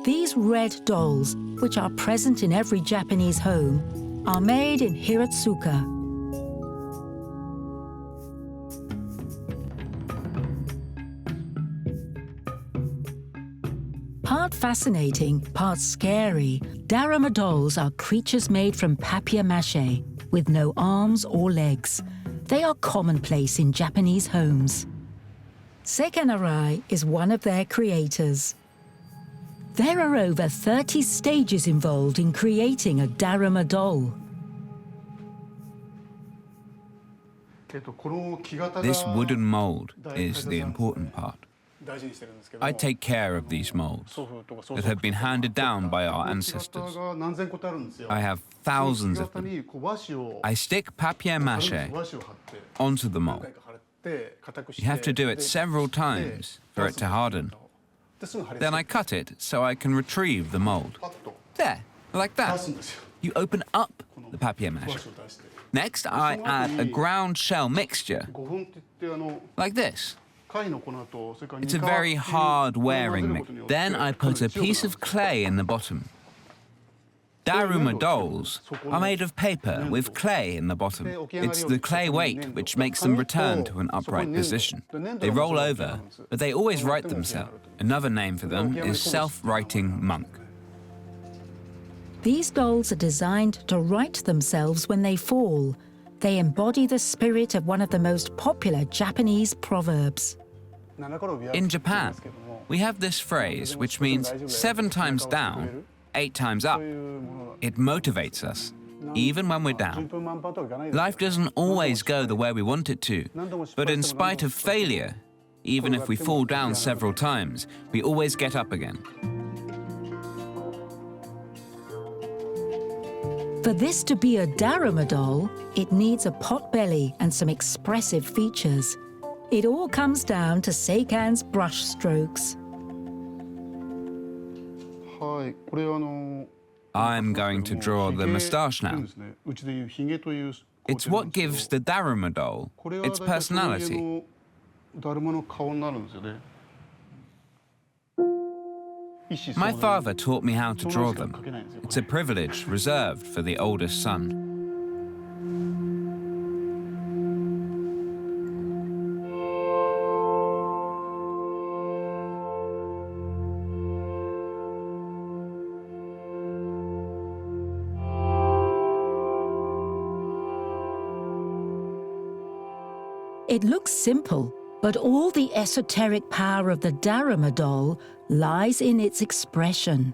These red dolls, which are present in every Japanese home, are made in Hiratsuka. Part fascinating, part scary, Daruma dolls are creatures made from papier-mâché, with no arms or legs. They are commonplace in Japanese homes. Seika Arai is one of their creators. There are over 30 stages involved in creating a Daruma doll. This wooden mold is the important part. I take care of these molds that have been handed down by our ancestors. I have thousands of them. I stick papier-mâché onto the mold. You have to do it several times for it to harden. Then I cut it so I can retrieve the mold. There, like that. You open up the papier-mâché. Next, I add a ground shell mixture, like this. It's a very hard wearing mix. Then I put a piece of clay in the bottom. Daruma dolls are made of paper with clay in the bottom. It's the clay weight which makes them return to an upright position. They roll over, but they always right themselves. Another name for them is self-righting monk. These dolls are designed to right themselves when they fall. They embody the spirit of one of the most popular Japanese proverbs. In Japan, we have this phrase which means 7 times down, 8 times up. It motivates us, even when we're down. Life doesn't always go the way we want it to, but in spite of failure, even if we fall down several times, we always get up again. For this to be a Daruma doll, it needs a pot belly and some expressive features. It all comes down to Seikan's brush strokes. I'm going to draw the moustache now. It's what gives the Daruma doll its personality. My father taught me how to draw them. It's a privilege reserved for the oldest son. It looks simple, but all the esoteric power of the Daruma doll lies in its expression.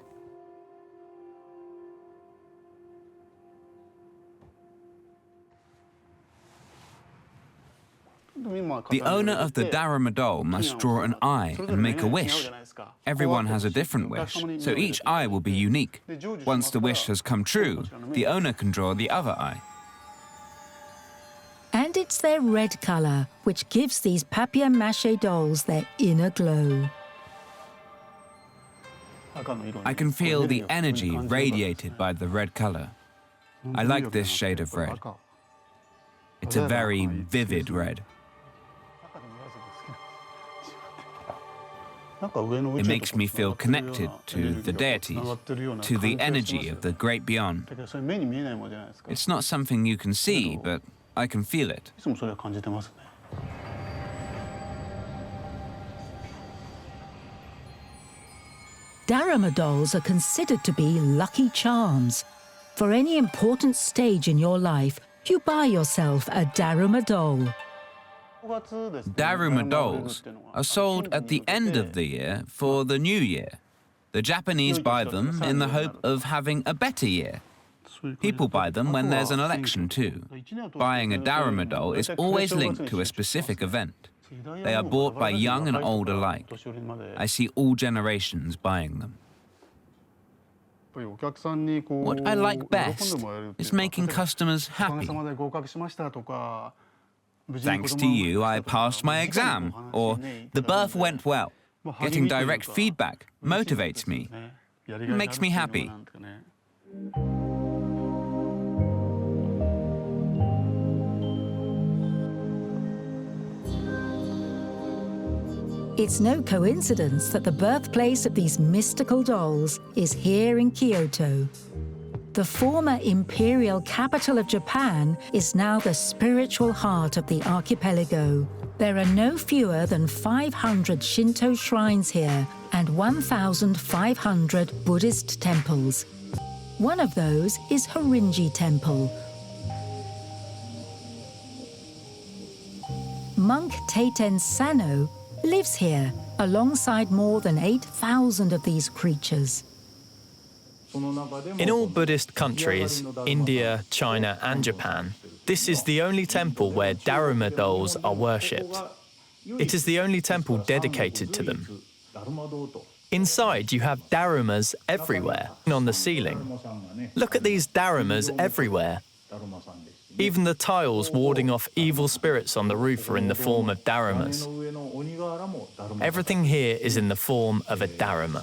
The owner of the Daruma doll must draw an eye and make a wish. Everyone has a different wish, so each eye will be unique. Once the wish has come true, the owner can draw the other eye. And it's their red color, which gives these papier-mâché dolls their inner glow. I can feel the energy radiated by the red color. I like this shade of red. It's a very vivid red. It makes me feel connected to the deities, to the energy of the great beyond. It's not something you can see, but I can feel it. Daruma dolls are considered to be lucky charms. For any important stage in your life, you buy yourself a Daruma doll. Daruma dolls are sold at the end of the year for the new year. The Japanese buy them in the hope of having a better year. People buy them when there's an election too. Buying a Daruma doll is always linked to a specific event. They are bought by young and old alike. I see all generations buying them. What I like best is making customers happy. Thanks to you, I passed my exam, or the birth went well. Getting direct feedback motivates me. It makes me happy. It's no coincidence that the birthplace of these mystical dolls is here in Kyoto. The former imperial capital of Japan is now the spiritual heart of the archipelago. There are no fewer than 500 Shinto shrines here and 1,500 Buddhist temples. One of those is Horinji Temple. Monk Teiten Sano lives here alongside more than 8,000 of these creatures. In all Buddhist countries, India, China and Japan, this is the only temple where Daruma dolls are worshipped. It is the only temple dedicated to them. Inside, you have Darumas everywhere, on the ceiling. Look at these Darumas everywhere. Even the tiles warding off evil spirits on the roof are in the form of Darumas. Everything here is in the form of a Daruma.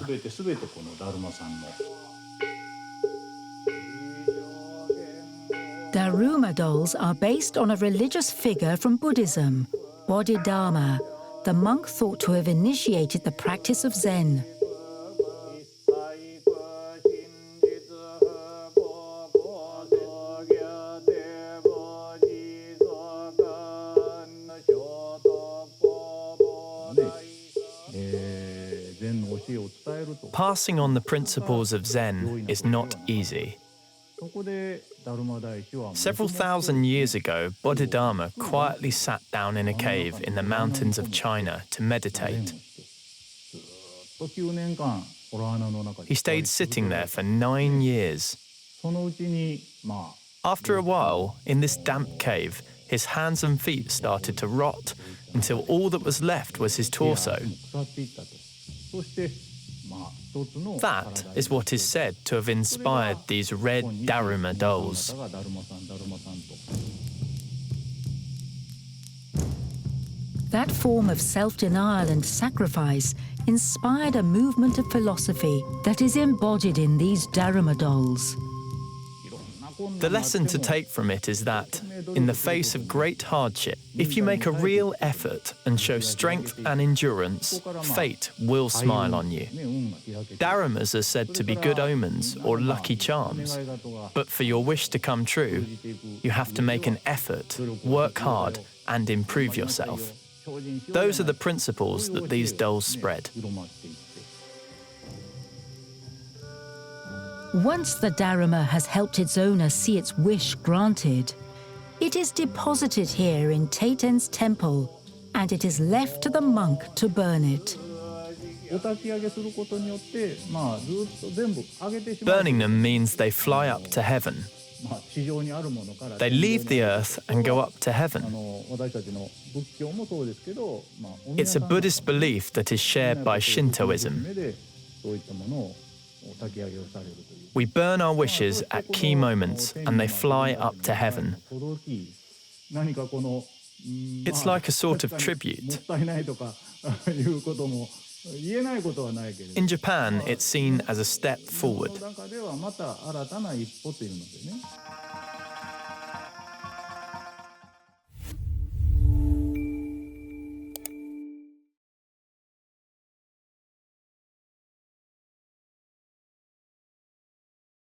Daruma dolls are based on a religious figure from Buddhism, Bodhidharma, the monk thought to have initiated the practice of Zen. Passing on the principles of Zen is not easy. Several thousand years ago, Bodhidharma quietly sat down in a cave in the mountains of China to meditate. He stayed sitting there for 9 years. After a while, in this damp cave, his hands and feet started to rot until all that was left was his torso. That is what is said to have inspired these red Daruma dolls. That form of self-denial and sacrifice inspired a movement of philosophy that is embodied in these Daruma dolls. The lesson to take from it is that, in the face of great hardship, if you make a real effort and show strength and endurance, fate will smile on you. Darumas are said to be good omens or lucky charms, but for your wish to come true, you have to make an effort, work hard, and improve yourself. Those are the principles that these dolls spread. Once the Daruma has helped its owner see its wish granted, it is deposited here in Teiten's temple, and it is left to the monk to burn it. Burning them means they fly up to heaven. They leave the earth and go up to heaven. It's a Buddhist belief that is shared by Shintoism. We burn our wishes at key moments and they fly up to heaven. It's like a sort of tribute. In Japan, it's seen as a step forward.